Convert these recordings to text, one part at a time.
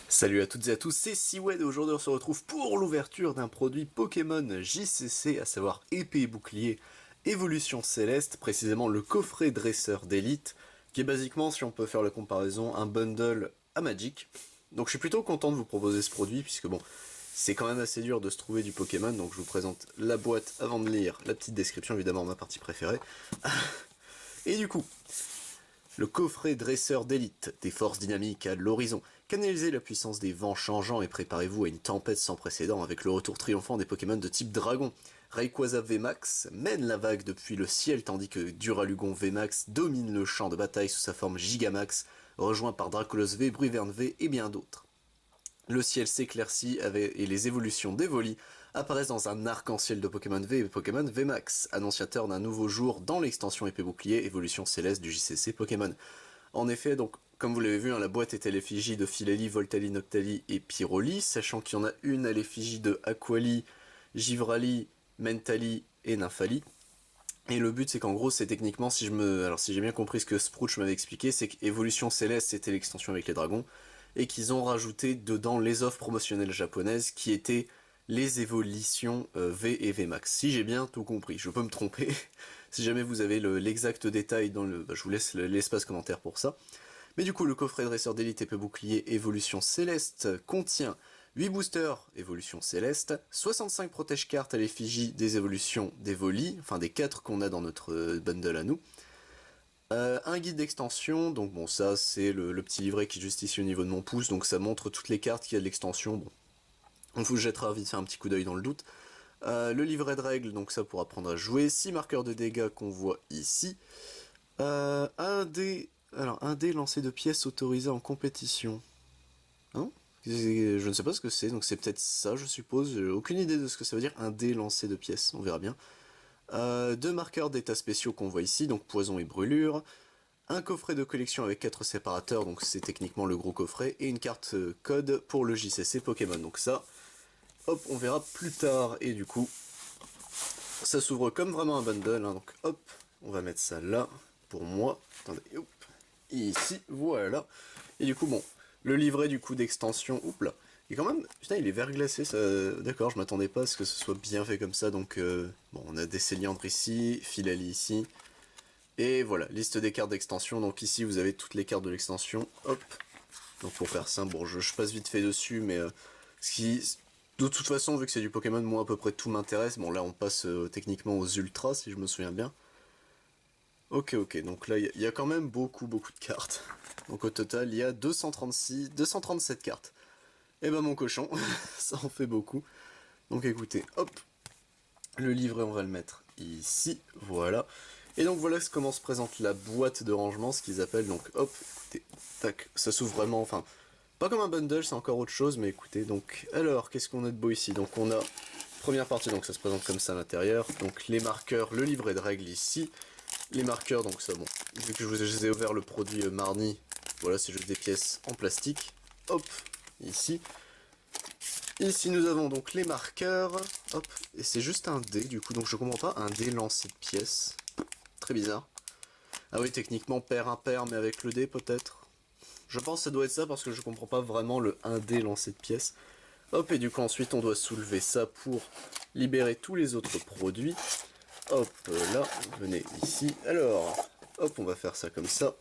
Salut à toutes et à tous, c'est Siwed et aujourd'hui on se retrouve pour l'ouverture d'un produit Pokémon JCC, à savoir épée et bouclier Évolution Céleste, précisément le coffret dresseur d'élite, qui est basiquement, si on peut faire la comparaison, un bundle à Magic. Donc je suis plutôt content de vous proposer ce produit, puisque bon, c'est quand même assez dur de se trouver du Pokémon, donc je vous présente la boîte avant de lire la petite description, évidemment ma partie préférée. Et du coup, le coffret dresseur d'élite, des forces dynamiques à l'horizon. Canalisez la puissance des vents changeants et préparez-vous à une tempête sans précédent avec le retour triomphant des Pokémon de type dragon. Rayquaza VMAX mène la vague depuis le ciel tandis que Duralugon VMAX domine le champ de bataille sous sa forme Gigamax, rejoint par Dracolos V, Bruyverne V et bien d'autres. Le ciel s'éclaircit et les évolutions d'Evoli apparaissent dans un arc-en-ciel de Pokémon V et Pokémon VMAX, annonciateur d'un nouveau jour dans l'extension épée bouclier évolution céleste du JCC Pokémon. En effet, donc, comme vous l'avez vu, hein, la boîte est à l'effigie de Philali, Voltali, Noctali et Pyroli, sachant qu'il y en a une à l'effigie de Aquali, Givrali, Mentali et Nymphali. Et le but, c'est qu'en gros, c'est techniquement, si j'ai bien compris ce que Sprouch m'avait expliqué, c'est qu'Évolution Céleste, c'était l'extension avec les dragons, et qu'ils ont rajouté dedans les offres promotionnelles japonaises, qui étaient les évolutions V et VMAX. Si j'ai bien tout compris, je peux me tromper. Si jamais vous avez l'exact détail je vous laisse l'espace commentaire pour ça. Mais du coup, le coffret dresseur d'élite épée bouclier Évolution Céleste contient 8 boosters Évolution Céleste, 65 protège-cartes à l'effigie des évolutions d'Evoli, enfin des 4 qu'on a dans notre bundle à nous. Un guide d'extension, donc bon ça c'est le petit livret qui est juste ici au niveau de mon pouce, donc ça montre toutes les cartes qu'il y a de l'extension, bon. On vous jettera vite fait un petit coup d'œil dans le doute. Le livret de règles, donc ça pour apprendre à jouer, 6 marqueurs de dégâts qu'on voit ici. Un dé lancé de pièces autorisé en compétition. Hein? Je ne sais pas ce que c'est, donc c'est peut-être ça, je suppose. J'ai aucune idée de ce que ça veut dire, un dé lancé de pièces, on verra bien. 2 marqueurs d'état spéciaux qu'on voit ici, donc poison et brûlure. Un coffret de collection avec 4 séparateurs, donc c'est techniquement le gros coffret. Et une carte code pour le JCC Pokémon, donc ça, hop, on verra plus tard. Et du coup, ça s'ouvre comme vraiment un bundle, hein, donc hop, on va mettre ça là, pour moi. Attendez, hop, ici, voilà. Et du coup, bon, le livret du coup d'extension, oups là, et quand même, putain, il est verglacé, ça. D'accord, je m'attendais pas à ce que ce soit bien fait comme ça, donc bon, on a des céliandres ici, Philali ici, et voilà, liste des cartes d'extension, donc ici vous avez toutes les cartes de l'extension, hop, donc pour faire simple, bon, je passe vite fait dessus, mais ce qui, de toute façon, vu que c'est du Pokémon, moi à peu près tout m'intéresse, bon là on passe techniquement aux ultras, si je me souviens bien. Ok, donc là il y a quand même beaucoup de cartes. Donc au total, il y a 237 cartes. Et ben mon cochon, ça en fait beaucoup. Donc écoutez, hop, le livret on va le mettre ici, voilà. Et donc voilà comment se présente la boîte de rangement, ce qu'ils appellent, donc hop, écoutez, tac, ça s'ouvre vraiment, enfin, pas comme un bundle, c'est encore autre chose, mais écoutez, donc, alors, qu'est-ce qu'on a de beau ici? Donc on a, première partie, donc ça se présente comme ça à l'intérieur, donc les marqueurs, le livret de règles ici, les marqueurs, donc ça, bon, vu que je vous ai ouvert le produit Marnie, voilà, c'est juste des pièces en plastique, hop, ici. Ici nous avons donc les marqueurs, hop, et c'est juste un dé du coup, donc je comprends pas, un dé lancé de pièces, très bizarre. Ah oui, techniquement paire impair, mais avec le dé peut-être. Je pense que ça doit être ça parce que je comprends pas vraiment le 1 dé lancé de pièces. Hop, et du coup ensuite on doit soulever ça pour libérer tous les autres produits. Hop, là, venez ici. Alors, hop, on va faire ça comme ça.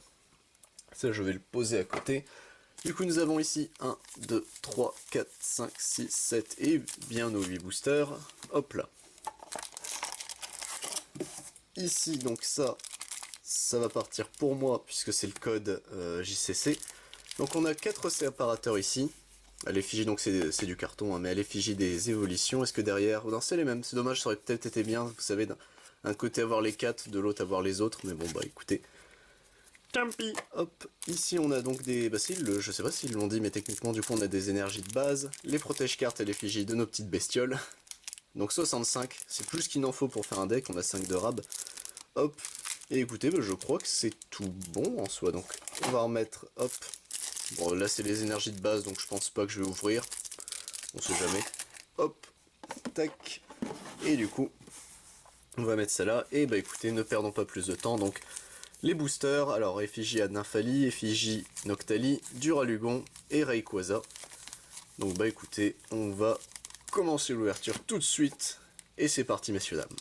Ça, je vais le poser à côté. Du coup, nous avons ici 1, 2, 3, 4, 5, 6, 7 et bien nos 8 boosters. Hop là. Ici, donc ça va partir pour moi puisque c'est le code JCC. Donc on a 4 séparateurs ici. À l'effigie, donc c'est du carton, hein, mais à l'effigie des évolutions. Est-ce que derrière... Non, c'est les mêmes. C'est dommage, ça aurait peut-être été bien, vous savez, d'un côté avoir les 4, de l'autre avoir les autres. Mais bon, bah écoutez... Tant pis. Hop, ici on a donc des... Bah je sais pas s'ils l'ont dit, mais techniquement du coup on a des énergies de base, les protège-cartes à l'effigie de nos petites bestioles. Donc 65, c'est plus qu'il n'en faut pour faire un deck, on a 5 de rab. Hop, et écoutez, bah, je crois que c'est tout bon en soi, donc on va remettre, hop. Bon là c'est les énergies de base, donc je pense pas que je vais ouvrir, on sait jamais. Hop, tac, et du coup, on va mettre ça là, et bah écoutez, ne perdons pas plus de temps, donc... Les boosters, alors effigie à Nymphali, effigie Noctali, Duralugon et Rayquaza. Donc bah écoutez, on va commencer l'ouverture tout de suite. Et c'est parti messieurs dames.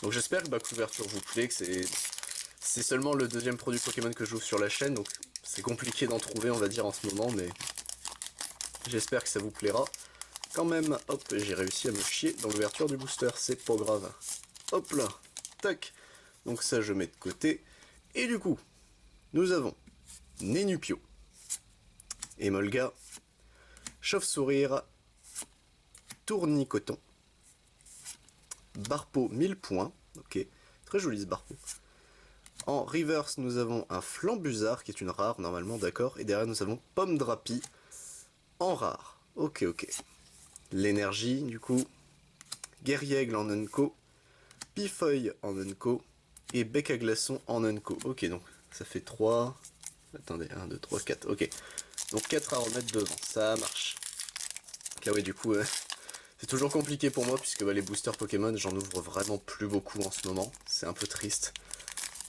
Donc j'espère que l'ouverture vous plaît, que c'est seulement le deuxième produit Pokémon que j'ouvre sur la chaîne, donc c'est compliqué d'en trouver on va dire en ce moment, mais j'espère que ça vous plaira. Quand même, hop, j'ai réussi à me chier dans l'ouverture du booster, c'est pas grave. Hop là, tac. Donc ça je mets de côté. Et du coup, nous avons Nenupio, Emolga, Chauve-Sourire, Tournicoton, Barpo 1000 points, ok, très joli ce Barpo. En reverse, nous avons un Flambuzard qui est une rare normalement, d'accord, et derrière nous avons Pomme Drapi en rare, ok. L'énergie, du coup, Guerriègle en Unco, Pifeuille en Unco, et Bec à Glaçon en Unco. Ok, donc ça fait 3... Attendez, 1, 2, 3, 4, ok. Donc 4 à remettre devant, ça marche. Ok, ouais, du coup, c'est toujours compliqué pour moi, puisque les boosters Pokémon, j'en ouvre vraiment plus beaucoup en ce moment. C'est un peu triste.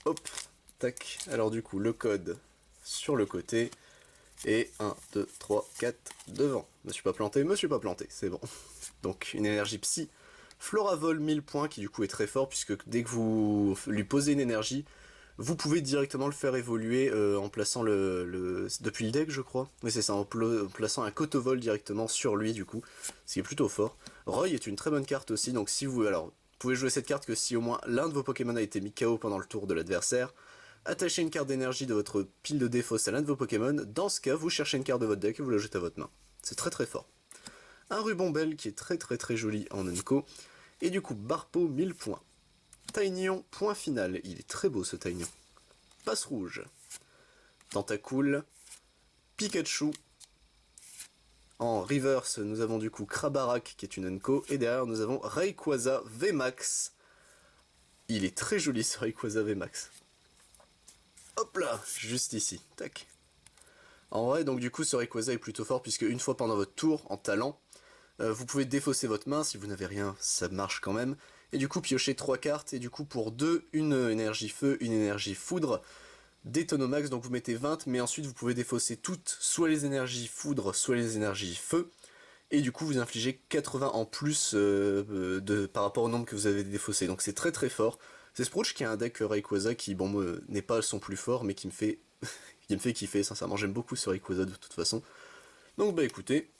Hop, tac. Alors du coup, le code sur le côté. Et 1, 2, 3, 4 devant. Me suis pas planté, c'est bon. Donc une énergie psy. Floravol 1000 points qui du coup est très fort puisque dès que vous lui posez une énergie, vous pouvez directement le faire évoluer en plaçant depuis le deck je crois. Oui c'est ça, en plaçant un Cotovol directement sur lui du coup, ce qui est plutôt fort. Roy est une très bonne carte aussi, donc si vous... Alors, vous pouvez jouer cette carte que si au moins l'un de vos Pokémon a été mis KO pendant le tour de l'adversaire. Attachez une carte d'énergie de votre pile de défausse à l'un de vos Pokémon. Dans ce cas, vous cherchez une carte de votre deck et vous la jetez à votre main. C'est très très fort. Un ruban belle qui est très joli en Unco. Et du coup, Barpo 1000 points. Taignon, point final. Il est très beau ce Taignon. Passe rouge. Tentacool. Pikachu. En reverse, nous avons du coup Krabarak qui est une Unco. Et derrière, nous avons Rayquaza VMAX. Il est très joli ce Rayquaza VMAX. Hop là, juste ici, tac. En vrai, donc du coup, ce Rayquaza est plutôt fort puisque une fois pendant votre tour, en talent, vous pouvez défausser votre main, si vous n'avez rien, ça marche quand même. Et du coup, piocher 3 cartes, et du coup, pour 2, une énergie feu, une énergie foudre, des Tonomax, donc vous mettez 20, mais ensuite vous pouvez défausser toutes, soit les énergies foudre, soit les énergies feu, et du coup vous infligez 80 en plus par rapport au nombre que vous avez défaussé, donc c'est très fort. C'est Sprouch qui a un deck Rayquaza qui, bon, n'est pas son plus fort, mais qui me fait, qui me fait kiffer, sincèrement, j'aime beaucoup ce Rayquaza de toute façon. Donc bah écoutez,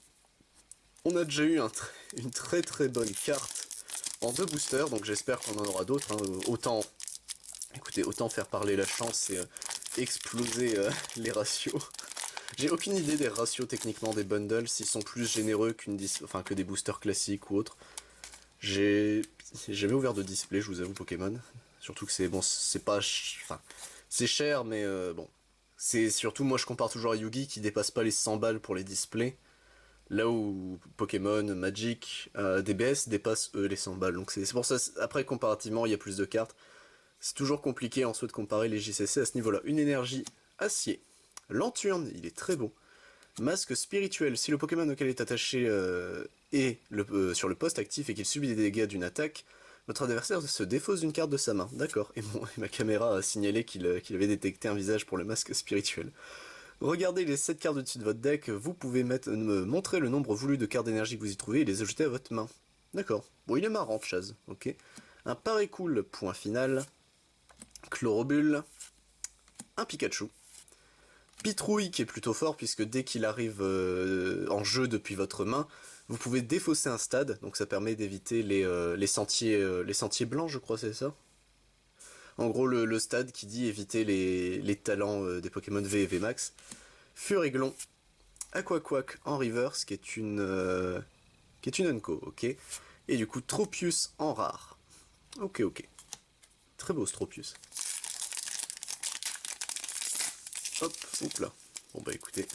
on a déjà eu une très bonne carte en 2 boosters, donc j'espère qu'on en aura d'autres, hein. Autant faire parler la chance et exploser les ratios. J'ai aucune idée des ratios techniquement des bundles, s'ils sont plus généreux que des boosters classiques ou autres. J'ai jamais ouvert de display, je vous avoue, Pokémon. Surtout que c'est bon, c'est pas... Enfin, c'est cher, mais bon. C'est surtout, moi je compare toujours à Yugi qui dépasse pas les 100 balles pour les displays. Là où Pokémon, Magic, DBS dépassent eux les 100 balles. Donc c'est pour ça, après comparativement, il y a plus de cartes. C'est toujours compliqué en soi de comparer les JCC à ce niveau-là. Une énergie acier. Lanturne, il est très beau. Masque spirituel, si le Pokémon auquel est attaché est sur le poste actif et qu'il subit des dégâts d'une attaque, votre adversaire se défausse d'une carte de sa main. D'accord, et ma caméra a signalé qu'il avait détecté un visage pour le masque spirituel. Regardez les 7 cartes au-dessus de votre deck, vous pouvez me montrer le nombre voulu de cartes d'énergie que vous y trouvez et les ajouter à votre main. D'accord, bon il est marrant Chaz, ok. Un Parécool, point final. Chlorobule. Un Pikachu. Pitrouille qui est plutôt fort puisque dès qu'il arrive en jeu depuis votre main, vous pouvez défausser un stade, donc ça permet d'éviter les sentiers blancs je crois c'est ça. En gros le stade qui dit éviter les talents des Pokémon V et V Max. Furiglon, Aquaquack en reverse qui est une Unco, ok. Et du coup Tropius en rare. Ok. Très beau ce Tropius. Hop là. Bon bah écoutez.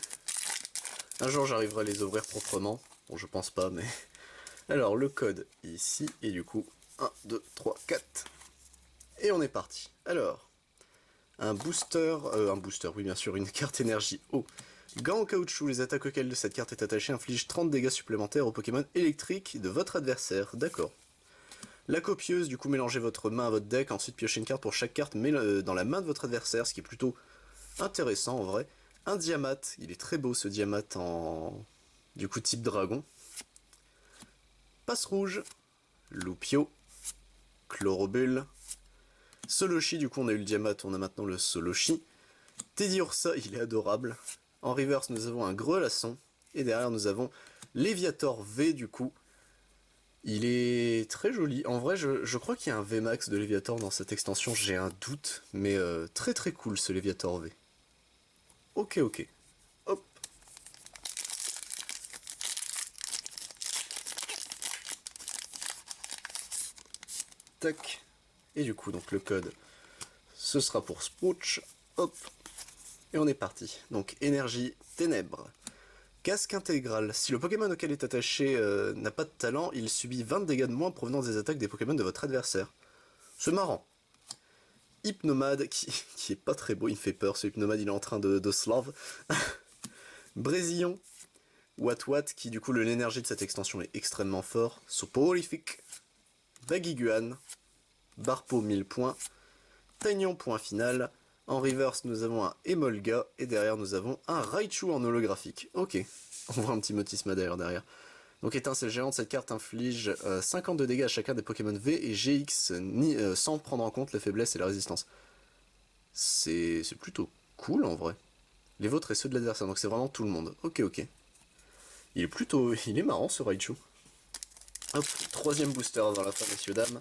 Un jour j'arriverai à les ouvrir proprement. Bon je pense pas mais... Alors le code ici et du coup 1, 2, 3, 4. Et on est parti. Alors, un booster, oui bien sûr, une carte énergie eau. Gants en caoutchouc, les attaques auxquelles cette carte est attachée infligent 30 dégâts supplémentaires aux Pokémon électriques de votre adversaire. D'accord. La copieuse, du coup mélangez votre main à votre deck, ensuite piochez une carte pour chaque carte dans la main de votre adversaire, ce qui est plutôt intéressant en vrai. Un Diamat, il est très beau ce Diamat du coup type dragon. Passe rouge, Loupio, Chlorobulle, Soloshi, du coup on a eu le Diamat, on a maintenant le Soloshi. Teddiursa, il est adorable. En reverse, nous avons un Grelasson. Et derrière, nous avons Léviator V, du coup. Il est très joli. En vrai, je crois qu'il y a un VMAX de Léviator dans cette extension, j'ai un doute. Mais très très cool ce Léviator V. Ok, ok. Hop. Tac. Et du coup, donc le code, ce sera pour Sprouch. Hop. Et on est parti. Donc, énergie, ténèbres. Casque intégral. Si le Pokémon auquel est attaché n'a pas de talent, il subit 20 dégâts de moins provenant des attaques des Pokémon de votre adversaire. C'est marrant. Hypnomade, qui est pas très beau, il me fait peur, ce Hypnomade, il est en train de se lave. Brésillon. Wat, qui du coup, l'énergie de cette extension est extrêmement fort. Soporifique. Baguiguan. Barpo 1000 points. Taignon, point final. En reverse, nous avons un Emolga, et derrière, nous avons un Raichu en holographique. Ok, on voit un petit Motisma d'ailleurs derrière. Donc étincelle géante, cette carte inflige 50 de dégâts à chacun des Pokémon V et GX, sans prendre en compte les faiblesses et la résistance. C'est plutôt cool en vrai. Les vôtres et ceux de l'adversaire, donc c'est vraiment tout le monde. Ok, ok. Il est marrant ce Raichu. Hop, troisième booster avant la fin, messieurs, dames.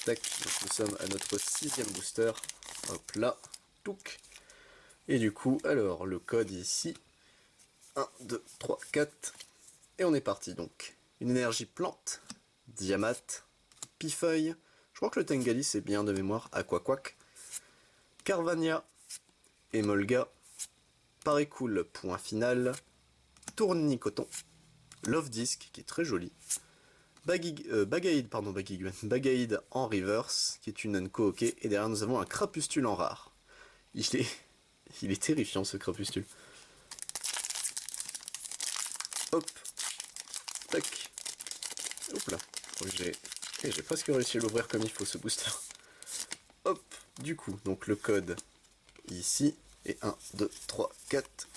Tac, donc nous sommes à notre sixième booster. Hop là. Et du coup, alors, le code ici, 1, 2, 3, 4, et on est parti, donc. Une énergie plante, Diamat, Pifeuille, je crois que le Tengali c'est bien de mémoire, Aquaquac, Carvania, Emolga, Parécool, point final, Tournicoton, Love Disc, qui est très joli, Bagaïd en reverse, qui est une Unco-OK, et derrière nous avons un Crapustule en rare. Il est terrifiant ce Crapustule. Hop. Tac. Hop là. J'ai presque réussi à l'ouvrir comme il faut ce booster. Hop. Du coup, donc le code ici. Et 1, 2, 3, 4.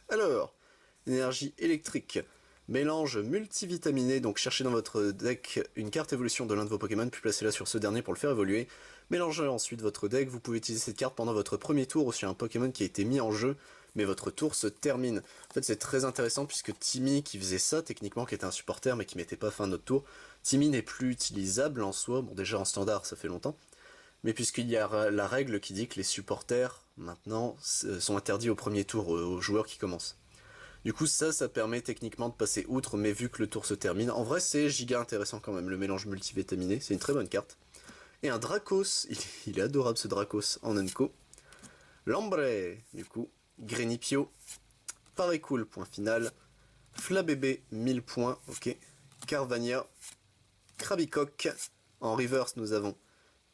Alors, énergie électrique. Mélange multivitaminé, donc cherchez dans votre deck une carte évolution de l'un de vos Pokémon, puis placez-la sur ce dernier pour le faire évoluer. Mélangez ensuite votre deck, vous pouvez utiliser cette carte pendant votre premier tour ou sur un Pokémon qui a été mis en jeu, mais votre tour se termine. En fait c'est très intéressant puisque Timmy qui faisait ça, techniquement qui était un supporter mais qui mettait pas fin à notre tour, Timmy n'est plus utilisable en soi, bon déjà en standard ça fait longtemps, mais puisqu'il y a la règle qui dit que les supporters maintenant sont interdits au premier tour aux joueurs qui commencent. Du coup ça permet techniquement de passer outre, mais vu que le tour se termine, en vrai c'est giga intéressant quand même, le mélange multivitaminé, c'est une très bonne carte. Et un Dracos, il est adorable ce Dracos en Unco. Lambré, du coup, Grenipio, Parécool, point final, Flabébé, 1000 points, ok, Carvania, Krabicoque, en reverse nous avons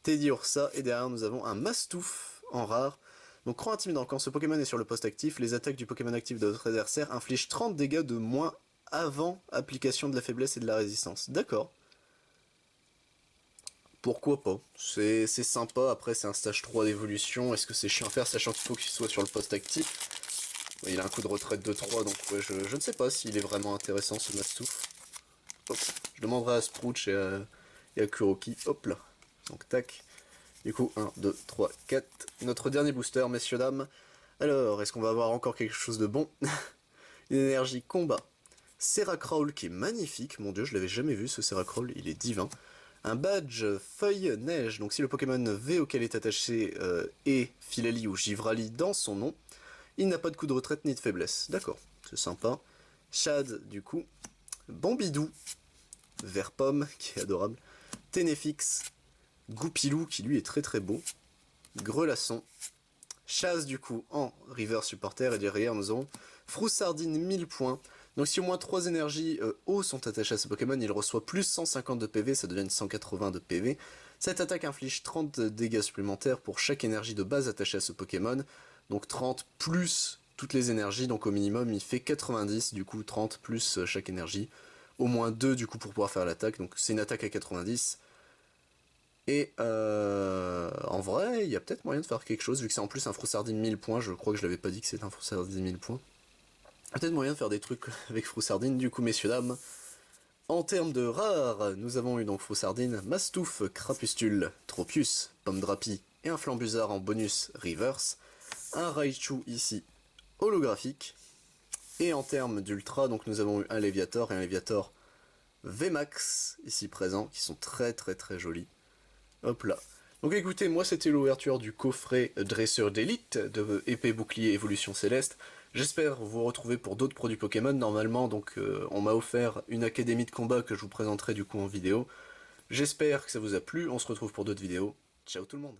Teddiursa, et derrière nous avons un Mastouf en rare. Donc croix intimidant, quand ce Pokémon est sur le poste actif, les attaques du Pokémon actif de votre adversaire infligent 30 dégâts de moins avant application de la faiblesse et de la résistance. D'accord. Pourquoi pas, c'est sympa, après c'est un stage 3 d'évolution, est-ce que c'est chiant à faire sachant qu'il faut qu'il soit sur le poste actif. Il a un coup de retraite de 3, donc ouais, je ne sais pas s'il est vraiment intéressant ce Mastouf. Hop. Je demanderai à Sprouch et à Kuroki, hop là, donc tac. Du coup, 1, 2, 3, 4. Notre dernier booster, messieurs, dames. Alors, est-ce qu'on va avoir encore quelque chose de bon? Une énergie combat. Seracrawl qui est magnifique. Mon dieu, je l'avais jamais vu ce Seracrawl, il est divin. Un badge feuille neige. Donc si le Pokémon V auquel est attaché est Philali ou Givrali dans son nom, il n'a pas de coup de retraite ni de faiblesse. D'accord, c'est sympa. Chad, du coup. Bambidou. Vert pomme, qui est adorable. Ténéfix. Goupilou qui lui est très très beau, Grelasson, Chasse du coup en river supporter, et derrière nous avons Froussardine 1000 points. Donc si au moins 3 énergies eau sont attachées à ce Pokémon, il reçoit plus 150 de PV, ça devient 180 de PV. Cette attaque inflige 30 dégâts supplémentaires pour chaque énergie de base attachée à ce Pokémon, donc 30 plus toutes les énergies, donc au minimum il fait 90, du coup 30 plus chaque énergie, au moins 2 du coup pour pouvoir faire l'attaque, donc c'est une attaque à 90. Et en vrai, il y a peut-être moyen de faire quelque chose, vu que c'est en plus un Froussardine 1000 points, je crois que je l'avais pas dit que c'était un Froussardine 1000 points. Peut-être moyen de faire des trucs avec Froussardine, du coup, messieurs, dames. En termes de rares, nous avons eu donc Froussardine, Mastouf, Crapustule, Tropius, Pomdrapi et un Flambuzard en bonus reverse. Un Raichu ici, holographique. Et en termes d'ultra, donc nous avons eu un Léviator et un Léviator VMAX ici présents, qui sont très très très jolis. Hop là. Donc écoutez, moi c'était l'ouverture du coffret Dresseur d'élite de épée bouclier évolution céleste. J'espère vous retrouver pour d'autres produits Pokémon. Normalement, donc on m'a offert une académie de combat que je vous présenterai du coup en vidéo. J'espère que ça vous a plu, on se retrouve pour d'autres vidéos. Ciao tout le monde.